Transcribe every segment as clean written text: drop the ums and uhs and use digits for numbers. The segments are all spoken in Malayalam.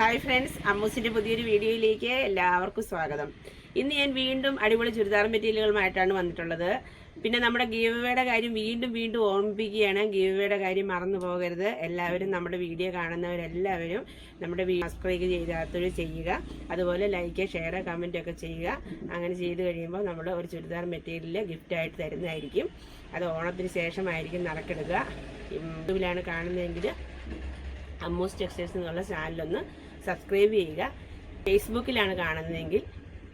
ഹായ് ഫ്രണ്ട്സ്, അമ്മൂസിൻ്റെ പുതിയൊരു വീഡിയോയിലേക്ക് എല്ലാവർക്കും സ്വാഗതം. ഇന്ന് ഞാൻ വീണ്ടും അടിപൊളി ചുരിദാർ മെറ്റീരിയലുകളുമായിട്ടാണ് വന്നിട്ടുള്ളത്. പിന്നെ നമ്മുടെ ഗീവ്വേയുടെ കാര്യം വീണ്ടും ഓർമ്മിപ്പിക്കുകയാണ്. ഗീവ്വേയുടെ കാര്യം മറന്നു പോകരുത്. എല്ലാവരും നമ്മുടെ വീഡിയോ കാണുന്നവരെല്ലാവരും നമ്മുടെ സബ്സ്ക്രൈബ് ചെയ്താത്തൊരു ചെയ്യുക. അതുപോലെ ലൈക്ക്, ഷെയർ, കമൻ്റ് ഒക്കെ ചെയ്യുക. അങ്ങനെ ചെയ്ത് കഴിയുമ്പോൾ നമ്മൾ ഒരു ചുരിദാർ മെറ്റീരിയൽ ഗിഫ്റ്റായിട്ട് തരുന്നതായിരിക്കും. അത് ഓണത്തിന് ശേഷമായിരിക്കും നറുക്കെടുക്കുക. യൂട്യൂബിലാണ് കാണുന്നതെങ്കിൽ അമ്മൂസ് ടെക്സ്റ്റൈൽസ് എന്നുള്ള ചാനലൊന്ന് സബ്സ്ക്രൈബ് ചെയ്യുക. ഫേസ്ബുക്കിലാണ് കാണുന്നതെങ്കിൽ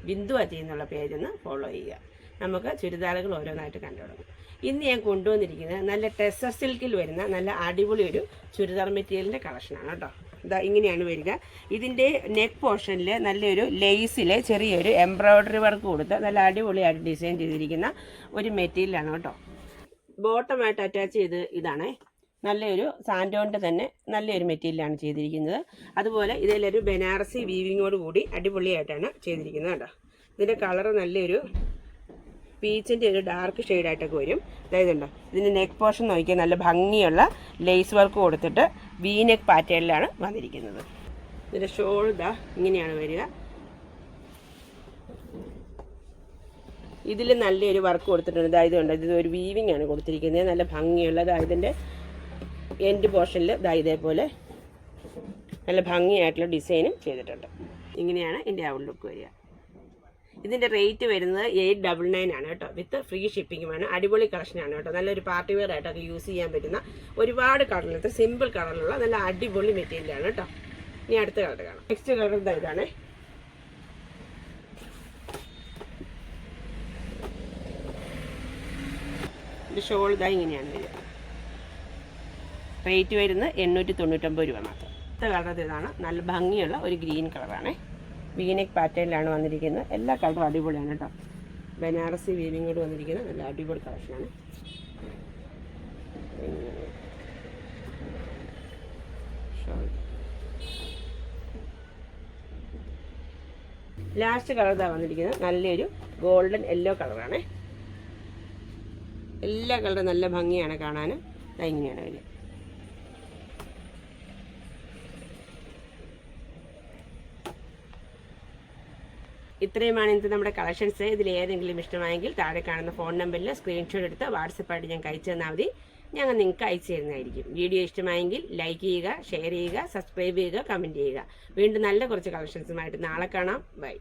ബിന്ദു അജയ് എന്നുള്ള പേജൊന്ന് ഫോളോ ചെയ്യുക. നമുക്ക് ചുരിദാറുകൾ ഓരോന്നായിട്ട് കണ്ടു തുടങ്ങും. ഇന്ന് ഞാൻ കൊണ്ടുവന്നിരിക്കുന്നത് നല്ല ടെസർ സിൽക്കിൽ വരുന്ന നല്ല അടിപൊളി ഒരു ചുരിദാർ മെറ്റീരിയലിൻ്റെ കളക്ഷനാണ് കേട്ടോ. ഇതാ ഇങ്ങനെയാണ് വരിക. ഇതിൻ്റെ നെക്ക് പോർഷനിൽ നല്ലൊരു ലേസിൽ ചെറിയൊരു എംബ്രോയ്ഡറി വർക്ക് കൊടുത്ത് നല്ല അടിപൊളിയായിട്ട് ഡിസൈൻ ചെയ്തിരിക്കുന്ന ഒരു മെറ്റീരിയലാണ് കേട്ടോ. ബോട്ടമായിട്ട് അറ്റാച്ച് ചെയ്ത് ഇതാണ് നല്ലൊരു സാൻഡോണിൻ്റെ തന്നെ നല്ലൊരു മെറ്റീരിയലാണ് ചെയ്തിരിക്കുന്നത്. അതുപോലെ ഇതിലൊരു ബനാറസി വീവിങ്ങോട് കൂടി അടിപൊളിയായിട്ടാണ് ചെയ്തിരിക്കുന്നത് കേട്ടോ. ഇതിൻ്റെ കളറ് നല്ലൊരു പീച്ചിൻ്റെ ഒരു ഡാർക്ക് ഷെയ്ഡായിട്ടൊക്കെ വരും. അതായത് ഉണ്ടോ, ഇതിൻ്റെ നെക്ക് പോർഷൻ നോക്കിയാൽ നല്ല ഭംഗിയുള്ള ലേസ് വർക്ക് കൊടുത്തിട്ട് വി നെക്ക് പാറ്റേണിലാണ് വന്നിരിക്കുന്നത്. ഇതിൻ്റെ ഷോൾ ഇതാ ഇങ്ങനെയാണ് വരിക. ഇതിൽ നല്ലൊരു വർക്ക് കൊടുത്തിട്ടുണ്ട്. അതായത് ഉണ്ട്, ഇത് ഒരു വീവിങ് ആണ് കൊടുത്തിരിക്കുന്നത്. നല്ല ഭംഗിയുള്ള ഇതിൻ്റെ എൻഡ് പോർഷനിൽ ഇതേപോലെ നല്ല ഭംഗിയായിട്ടുള്ള ഡിസൈനും ചെയ്തിട്ടുണ്ട്. ഇങ്ങനെയാണ് എൻ്റെ ഔട്ട്ലുക്ക് വരിക. ഇതിൻ്റെ റേറ്റ് വരുന്നത് 899 ആണ് കേട്ടോ. വിത്ത് ഫ്രീ ഷിപ്പിങ്ങുമാണ്. അടിപൊളി കളക്ഷനാണ് കേട്ടോ. നല്ലൊരു പാർട്ടി വെയർ ആയിട്ടൊക്കെ യൂസ് ചെയ്യാൻ പറ്റുന്ന ഒരുപാട് കളറിലത്തെ സിമ്പിൾ കളറിലുള്ള നല്ല അടിപൊളി മെറ്റീരിയലാണ് കേട്ടോ. ഇനി അടുത്ത കളർ കാണാം. നെക്സ്റ്റ് കളർ ഇതാണ്. ഇത് ഷോൾ ഇങ്ങനെയാണ് വരിക. റേറ്റ് വരുന്നത് 899 രൂപ മാത്രം. അടുത്ത കളർ ഇതാണ്. നല്ല ഭംഗിയുള്ള ഒരു ഗ്രീൻ കളറാണ്. വീനെക്ക് പാറ്റേണിലാണ് വന്നിരിക്കുന്നത്. എല്ലാ കളറും അടിപൊളിയാണ് കേട്ടോ. ബനാറസി വീവിങ്ങോട് വന്നിരിക്കുന്ന നല്ല അടിപൊളി കളക്ഷനാണ്. ലാസ്റ്റ് കളർ വന്നിരിക്കുന്നത് നല്ലൊരു ഗോൾഡൻ യെല്ലോ കളറാണ്. എല്ലാ കളറും നല്ല ഭംഗിയാണ് കാണാൻ. ഇങ്ങനെയാണ് വരിക. ഇത്രയുമാണ് ഇന്നത്തെ നമ്മുടെ കളക്ഷൻസ്. ഇതിൽ ഏതെങ്കിലും ഇഷ്ടമായെങ്കിൽ താഴെ കാണുന്ന ഫോൺ നമ്പറിൽ സ്ക്രീൻഷോട്ട് എടുത്ത് വാട്സപ്പായിട്ട് ഞങ്ങൾക്ക് അയച്ചു തന്നാൽ മതി. ഞങ്ങൾ നിങ്ങൾക്ക് അയച്ചു തരുന്നതായിരിക്കും. വീഡിയോ ഇഷ്ടമായെങ്കിൽ ലൈക്ക് ചെയ്യുക, ഷെയർ ചെയ്യുക, സബ്സ്ക്രൈബ് ചെയ്യുക, കമൻറ്റ് ചെയ്യുക. വീണ്ടും നല്ല കുറച്ച് കളക്ഷൻസുമായിട്ട് നാളെ കാണാം. ബൈ.